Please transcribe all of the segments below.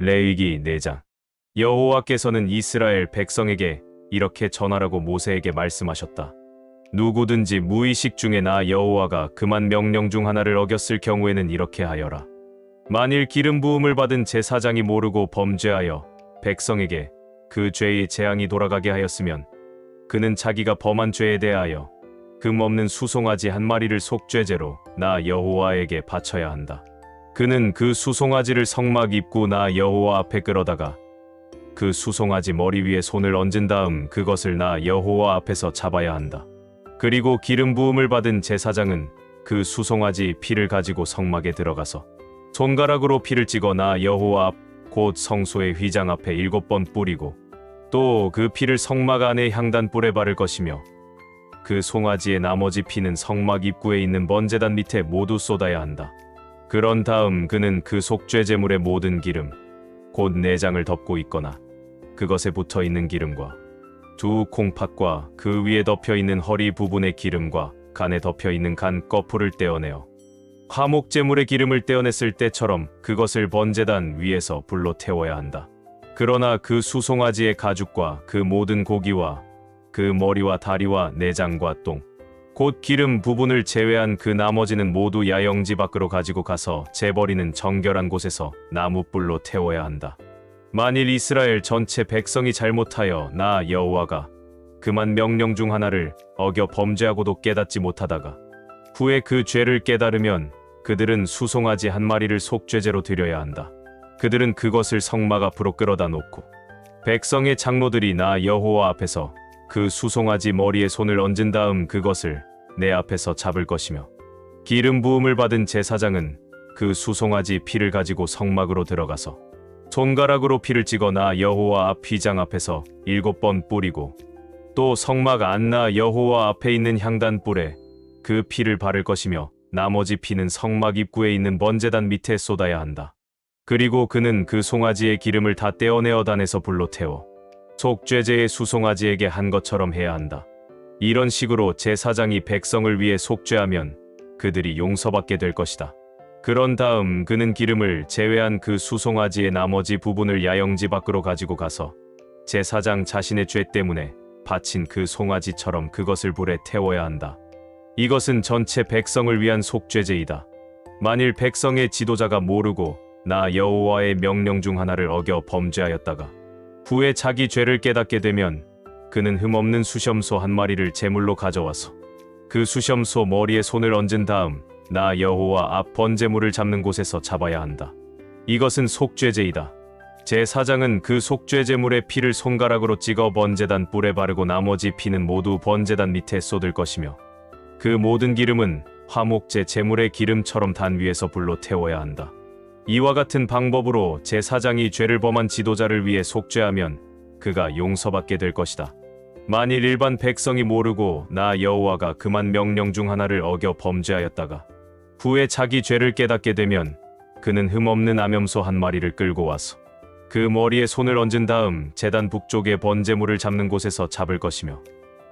레위기 4장. 여호와께서는 이스라엘 백성에게 이렇게 전하라고 모세에게 말씀하셨다. 누구든지 무의식 중에 나 여호와가 그만 명령 중 하나를 어겼을 경우에는 이렇게 하여라. 만일 기름 부음을 받은 제사장이 모르고 범죄하여 백성에게 그 죄의 재앙이 돌아가게 하였으면 그는 자기가 범한 죄에 대하여 금 없는 수송아지 한 마리를 속죄제로 나 여호와에게 바쳐야 한다. 그는 그 수송아지를 성막 입구 나 여호와 앞에 끌어다가 그 수송아지 머리 위에 손을 얹은 다음 그것을 나 여호와 앞에서 잡아야 한다. 그리고 기름 부음을 받은 제사장은 그 수송아지 피를 가지고 성막에 들어가서 손가락으로 피를 찍어 나 여호와 앞 곧 성소의 휘장 앞에 7번 뿌리고 또 그 피를 성막 안의 향단불에 바를 것이며 그 송아지의 나머지 피는 성막 입구에 있는 번제단 밑에 모두 쏟아야 한다. 그런 다음 그는 그 속죄 제물의 모든 기름 곧 내장을 덮고 있거나 그것에 붙어 있는 기름과 두 콩팥과 그 위에 덮여 있는 허리 부분의 기름과 간에 덮여 있는 간 거풀을 떼어내어 화목 제물의 기름을 떼어냈을 때처럼 그것을 번제단 위에서 불로 태워야 한다. 그러나 그 수송아지의 가죽과 그 모든 고기와 그 머리와 다리와 내장과 똥 곧 기름 부분을 제외한 그 나머지는 모두 야영지 밖으로 가지고 가서 재버리는 정결한 곳에서 나무불로 태워야 한다. 만일 이스라엘 전체 백성이 잘못하여 나 여호와가 그만 명령 중 하나를 어겨 범죄하고도 깨닫지 못하다가 후에 그 죄를 깨달으면 그들은 수송아지 한 마리를 속죄제로 드려야 한다. 그들은 그것을 성막 앞으로 끌어다 놓고 백성의 장로들이 나 여호와 앞에서 그 수송아지 머리에 손을 얹은 다음 그것을 내 앞에서 잡을 것이며 기름 부음을 받은 제사장은 그 수송아지 피를 가지고 성막으로 들어가서 손가락으로 피를 찍어 나 여호와 앞 휘장 앞에서 7번 뿌리고 또 성막 안 나 여호와 앞에 있는 향단불에 그 피를 바를 것이며 나머지 피는 성막 입구에 있는 번제단 밑에 쏟아야 한다. 그리고 그는 그 송아지의 기름을 다 떼어내어 단에서 불로 태워 속죄제의 수송아지에게 한 것처럼 해야 한다. 이런 식으로 제사장이 백성을 위해 속죄하면 그들이 용서받게 될 것이다. 그런 다음 그는 기름을 제외한 그 수송아지의 나머지 부분을 야영지 밖으로 가지고 가서 제사장 자신의 죄 때문에 바친 그 송아지처럼 그것을 불에 태워야 한다. 이것은 전체 백성을 위한 속죄제이다. 만일 백성의 지도자가 모르고 나 여호와의 명령 중 하나를 어겨 범죄하였다가 후에 자기 죄를 깨닫게 되면 그는 흠없는 수염소 한 마리를 제물로 가져와서 그 수염소 머리에 손을 얹은 다음 나 여호와 앞 번제물을 잡는 곳에서 잡아야 한다. 이것은 속죄제이다. 제사장은 그 속죄제물의 피를 손가락으로 찍어 번제단 뿔에 바르고 나머지 피는 모두 번제단 밑에 쏟을 것이며 그 모든 기름은 화목제 제물의 기름처럼 단 위에서 불로 태워야 한다. 이와 같은 방법으로 제사장이 죄를 범한 지도자를 위해 속죄하면 그가 용서받게 될 것이다. 만일 일반 백성이 모르고 나 여호와가 그만 명령 중 하나를 어겨 범죄하였다가 후에 자기 죄를 깨닫게 되면 그는 흠없는 암염소 한 마리를 끌고 와서 그 머리에 손을 얹은 다음 제단 북쪽의 번제물을 잡는 곳에서 잡을 것이며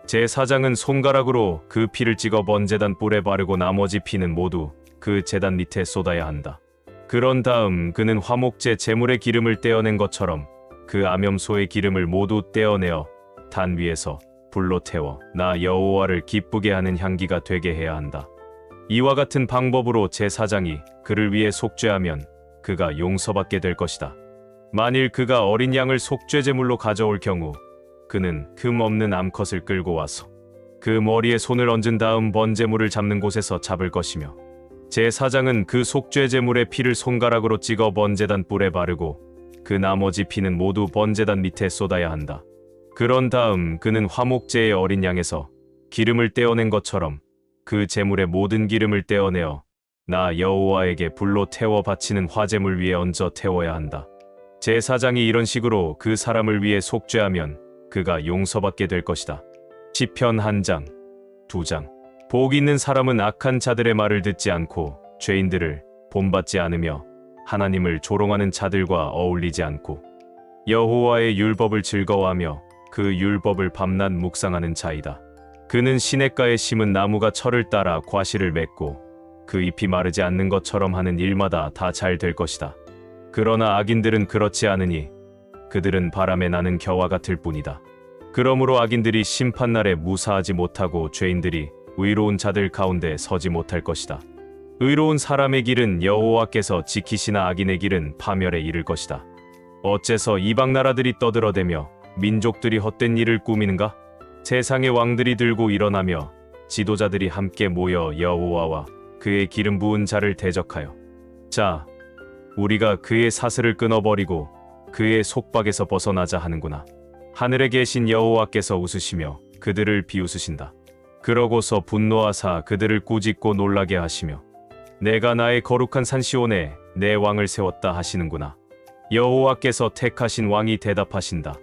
제사장은 손가락으로 그 피를 찍어 번제단 뿔에 바르고 나머지 피는 모두 그 제단 밑에 쏟아야 한다. 그런 다음 그는 화목제 제물의 기름을 떼어낸 것처럼 그 암염소의 기름을 모두 떼어내어 단 위에서 불로 태워 나 여호와를 기쁘게 하는 향기가 되게 해야 한다. 이와 같은 방법으로 제사장이 그를 위해 속죄하면 그가 용서받게 될 것이다. 만일 그가 어린 양을 속죄제물로 가져올 경우 그는 금 없는 암컷을 끌고 와서 그 머리에 손을 얹은 다음 번제물을 잡는 곳에서 잡을 것이며 제사장은 그 속죄제물의 피를 손가락으로 찍어 번제단 뿔에 바르고 그 나머지 피는 모두 번제단 밑에 쏟아야 한다. 그런 다음 그는 화목제의 어린 양에서 기름을 떼어낸 것처럼 그 제물의 모든 기름을 떼어내어 나 여호와에게 불로 태워 바치는 화제물 위에 얹어 태워야 한다. 제사장이 이런 식으로 그 사람을 위해 속죄하면 그가 용서받게 될 것이다. 시편 1장, 2장. 복 있는 사람은 악한 자들의 말을 듣지 않고 죄인들을 본받지 않으며 하나님을 조롱하는 자들과 어울리지 않고 여호와의 율법을 즐거워하며 그 율법을 밤낮 묵상하는 자이다. 그는 시냇가에 심은 나무가 철을 따라 과실을 맺고 그 잎이 마르지 않는 것처럼 하는 일마다 다 잘 될 것이다. 그러나 악인들은 그렇지 않으니 그들은 바람에 나는 겨와 같을 뿐이다. 그러므로 악인들이 심판날에 무사하지 못하고 죄인들이 의로운 자들 가운데 서지 못할 것이다. 의로운 사람의 길은 여호와께서 지키시나 악인의 길은 파멸에 이를 것이다. 어째서 이방 나라들이 떠들어대며 민족들이 헛된 일을 꾸미는가? 세상의 왕들이 들고 일어나며 지도자들이 함께 모여 여호와와 그의 기름 부은 자를 대적하여 자, 우리가 그의 사슬을 끊어버리고 그의 속박에서 벗어나자 하는구나. 하늘에 계신 여호와께서 웃으시며 그들을 비웃으신다. 그러고서 분노하사 그들을 꾸짖고 놀라게 하시며 내가 나의 거룩한 산 시온에 내 왕을 세웠다 하시는구나. 여호와께서 택하신 왕이 대답하신다.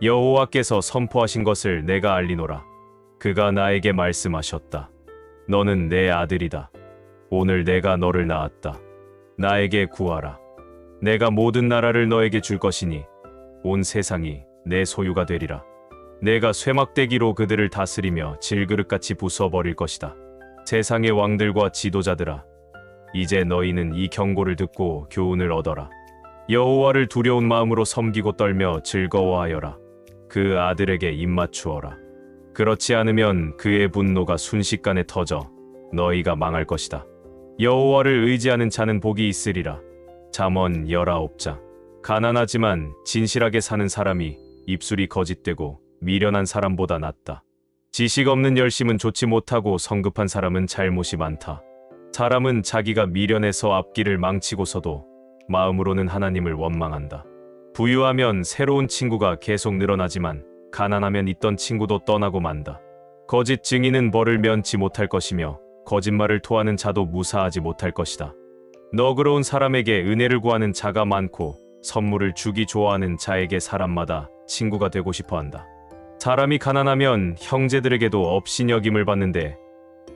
여호와께서 선포하신 것을 내가 알리노라. 그가 나에게 말씀하셨다. 너는 내 아들이다. 오늘 내가 너를 낳았다. 나에게 구하라. 내가 모든 나라를 너에게 줄 것이니 온 세상이 내 소유가 되리라. 내가 쇠막대기로 그들을 다스리며 질그릇같이 부숴버릴 것이다. 세상의 왕들과 지도자들아, 이제 너희는 이 경고를 듣고 교훈을 얻어라. 여호와를 두려운 마음으로 섬기고 떨며 즐거워하여라. 그 아들에게 입맞추어라. 그렇지 않으면 그의 분노가 순식간에 터져 너희가 망할 것이다. 여호와를 의지하는 자는 복이 있으리라. 잠언 19장. 가난하지만 진실하게 사는 사람이 입술이 거짓되고 미련한 사람보다 낫다. 지식 없는 열심은 좋지 못하고 성급한 사람은 잘못이 많다. 사람은 자기가 미련해서 앞길을 망치고서도 마음으로는 하나님을 원망한다. 부유하면 새로운 친구가 계속 늘어나지만 가난하면 있던 친구도 떠나고 만다. 거짓 증인은 벌을 면치 못할 것이며 거짓말을 토하는 자도 무사하지 못할 것이다. 너그러운 사람에게 은혜를 구하는 자가 많고 선물을 주기 좋아하는 자에게 사람마다 친구가 되고 싶어한다. 사람이 가난하면 형제들에게도 업신여김을 받는데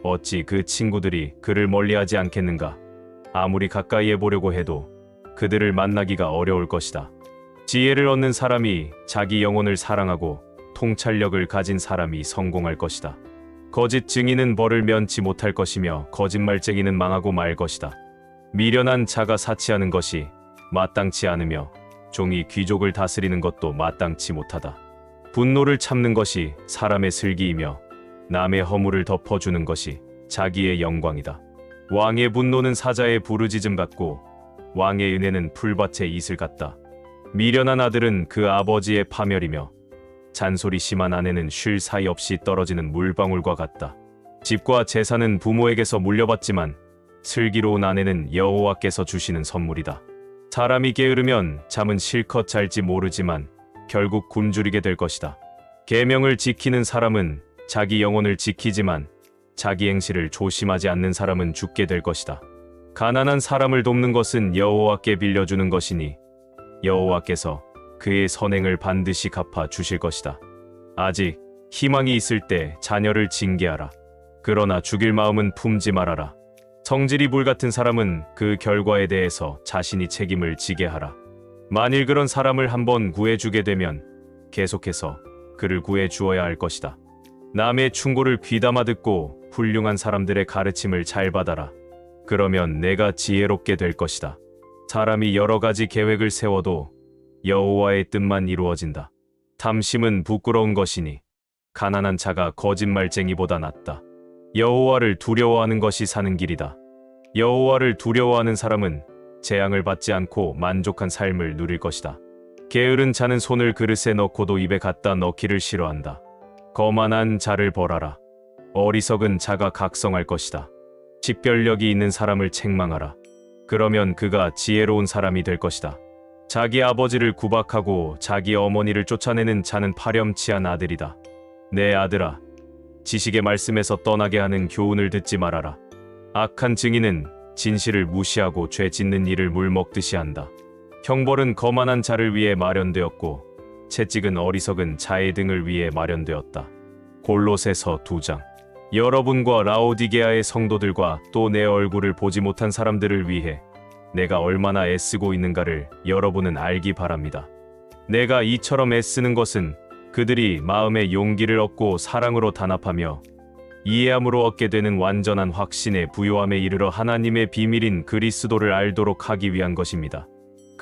어찌 그 친구들이 그를 멀리하지 않겠는가? 아무리 가까이에 보려고 해도 그들을 만나기가 어려울 것이다. 지혜를 얻는 사람이 자기 영혼을 사랑하고 통찰력을 가진 사람이 성공할 것이다. 거짓 증인은 벌을 면치 못할 것이며 거짓말쟁이는 망하고 말 것이다. 미련한 자가 사치하는 것이 마땅치 않으며 종이 귀족을 다스리는 것도 마땅치 못하다. 분노를 참는 것이 사람의 슬기이며 남의 허물을 덮어주는 것이 자기의 영광이다. 왕의 분노는 사자의 부르짖음 같고 왕의 은혜는 풀밭의 이슬 같다. 미련한 아들은 그 아버지의 파멸이며 잔소리 심한 아내는 쉴 사이 없이 떨어지는 물방울과 같다. 집과 재산은 부모에게서 물려받지만 슬기로운 아내는 여호와께서 주시는 선물이다. 사람이 게으르면 잠은 실컷 잘지 모르지만 결국 굶주리게 될 것이다. 계명을 지키는 사람은 자기 영혼을 지키지만 자기 행실을 조심하지 않는 사람은 죽게 될 것이다. 가난한 사람을 돕는 것은 여호와께 빌려주는 것이니 여호와께서 그의 선행을 반드시 갚아 주실 것이다. 아직 희망이 있을 때 자녀를 징계하라. 그러나 죽일 마음은 품지 말아라. 성질이 불같은 사람은 그 결과에 대해서 자신이 책임을 지게 하라. 만일 그런 사람을 한번 구해주게 되면 계속해서 그를 구해 주어야 할 것이다. 남의 충고를 귀담아 듣고 훌륭한 사람들의 가르침을 잘 받아라. 그러면 내가 지혜롭게 될 것이다. 사람이 여러 가지 계획을 세워도 여호와의 뜻만 이루어진다. 탐심은 부끄러운 것이니 가난한 자가 거짓말쟁이보다 낫다. 여호와를 두려워하는 것이 사는 길이다. 여호와를 두려워하는 사람은 재앙을 받지 않고 만족한 삶을 누릴 것이다. 게으른 자는 손을 그릇에 넣고도 입에 갖다 넣기를 싫어한다. 거만한 자를 벌하라. 어리석은 자가 각성할 것이다. 식별력이 있는 사람을 책망하라. 그러면 그가 지혜로운 사람이 될 것이다. 자기 아버지를 구박하고 자기 어머니를 쫓아내는 자는 파렴치한 아들이다. 내 아들아, 지식의 말씀에서 떠나게 하는 교훈을 듣지 말아라. 악한 증인은 진실을 무시하고 죄 짓는 일을 물먹듯이 한다. 형벌은 거만한 자를 위해 마련되었고 채찍은 어리석은 자의 등을 위해 마련되었다. 골로새서 2장. 여러분과 라오디게아의 성도들과 또 내 얼굴을 보지 못한 사람들을 위해 내가 얼마나 애쓰고 있는가를 여러분은 알기 바랍니다. 내가 이처럼 애쓰는 것은 그들이 마음의 용기를 얻고 사랑으로 단합하며 이해함으로 얻게 되는 완전한 확신의 부요함에 이르러 하나님의 비밀인 그리스도를 알도록 하기 위한 것입니다.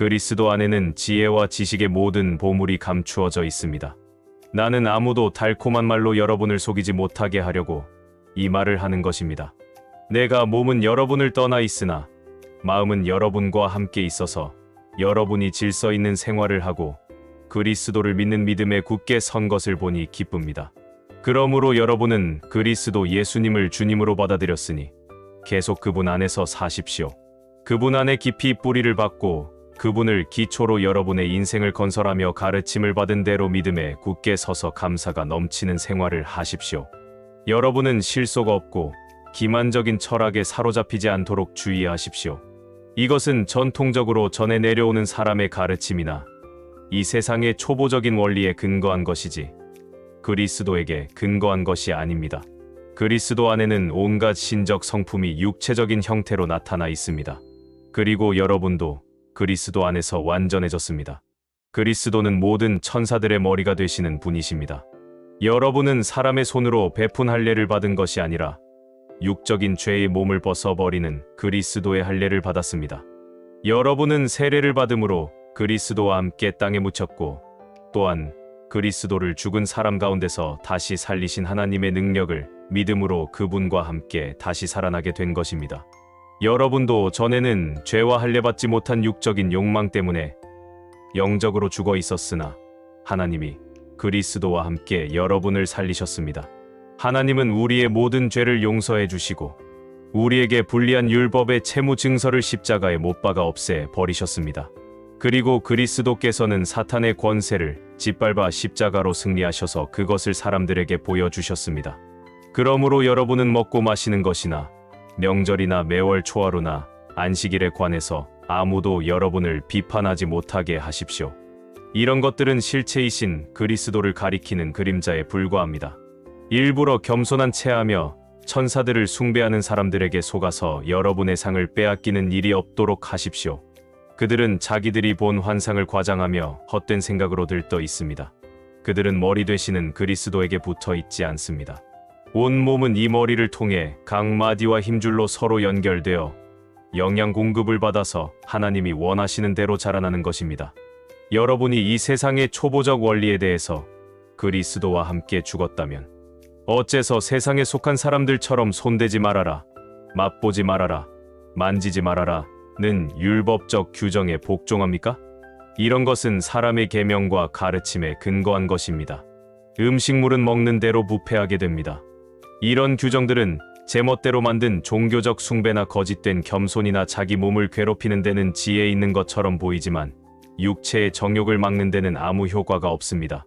그리스도 안에는 지혜와 지식의 모든 보물이 감추어져 있습니다. 나는 아무도 달콤한 말로 여러분을 속이지 못하게 하려고 이 말을 하는 것입니다. 내가 몸은 여러분을 떠나 있으나 마음은 여러분과 함께 있어서 여러분이 질서 있는 생활을 하고 그리스도를 믿는 믿음에 굳게 선 것을 보니 기쁩니다. 그러므로 여러분은 그리스도 예수님을 주님으로 받아들였으니 계속 그분 안에서 사십시오. 그분 안에 깊이 뿌리를 받고 그분을 기초로 여러분의 인생을 건설하며 가르침을 받은 대로 믿음에 굳게 서서 감사가 넘치는 생활을 하십시오. 여러분은 실속 없고 기만적인 철학에 사로잡히지 않도록 주의하십시오. 이것은 전통적으로 전해 내려오는 사람의 가르침이나 이 세상의 초보적인 원리에 근거한 것이지 그리스도에게 근거한 것이 아닙니다. 그리스도 안에는 온갖 신적 성품이 육체적인 형태로 나타나 있습니다. 그리고 여러분도 그리스도 안에서 완전해졌습니다. 그리스도는 모든 천사들의 머리가 되시는 분이십니다. 여러분은 사람의 손으로 베푼 할례를 받은 것이 아니라 육적인 죄의 몸을 벗어버리는 그리스도의 할례를 받았습니다. 여러분은 세례를 받음으로 그리스도와 함께 땅에 묻혔고 또한 그리스도를 죽은 사람 가운데서 다시 살리신 하나님의 능력을 믿음으로 그분과 함께 다시 살아나게 된 것입니다. 여러분도 전에는 죄와 할례받지 못한 육적인 욕망 때문에 영적으로 죽어 있었으나 하나님이 그리스도와 함께 여러분을 살리셨습니다. 하나님은 우리의 모든 죄를 용서해 주시고 우리에게 불리한 율법의 채무 증서를 십자가에 못 박아 없애 버리셨습니다. 그리고 그리스도께서는 사탄의 권세를 짓밟아 십자가로 승리하셔서 그것을 사람들에게 보여주셨습니다. 그러므로 여러분은 먹고 마시는 것이나 명절이나 매월 초하루나 안식일에 관해서 아무도 여러분을 비판하지 못하게 하십시오. 이런 것들은 실체이신 그리스도를 가리키는 그림자에 불과합니다. 일부러 겸손한 체하며 천사들을 숭배하는 사람들에게 속아서 여러분의 상을 빼앗기는 일이 없도록 하십시오. 그들은 자기들이 본 환상을 과장하며 헛된 생각으로 들떠 있습니다. 그들은 머리 되시는 그리스도에게 붙어 있지 않습니다. 온 몸은 이 머리를 통해 각 마디와 힘줄로 서로 연결되어 영양 공급을 받아서 하나님이 원하시는 대로 자라나는 것입니다. 여러분이 이 세상의 초보적 원리에 대해서 그리스도와 함께 죽었다면 어째서 세상에 속한 사람들처럼 손대지 말아라, 맛보지 말아라, 만지지 말아라 는 율법적 규정에 복종합니까? 이런 것은 사람의 계명과 가르침에 근거한 것입니다. 음식물은 먹는 대로 부패하게 됩니다. 이런 규정들은 제멋대로 만든 종교적 숭배나 거짓된 겸손이나 자기 몸을 괴롭히는 데는 지혜 있는 것처럼 보이지만 육체의 정욕을 막는 데는 아무 효과가 없습니다.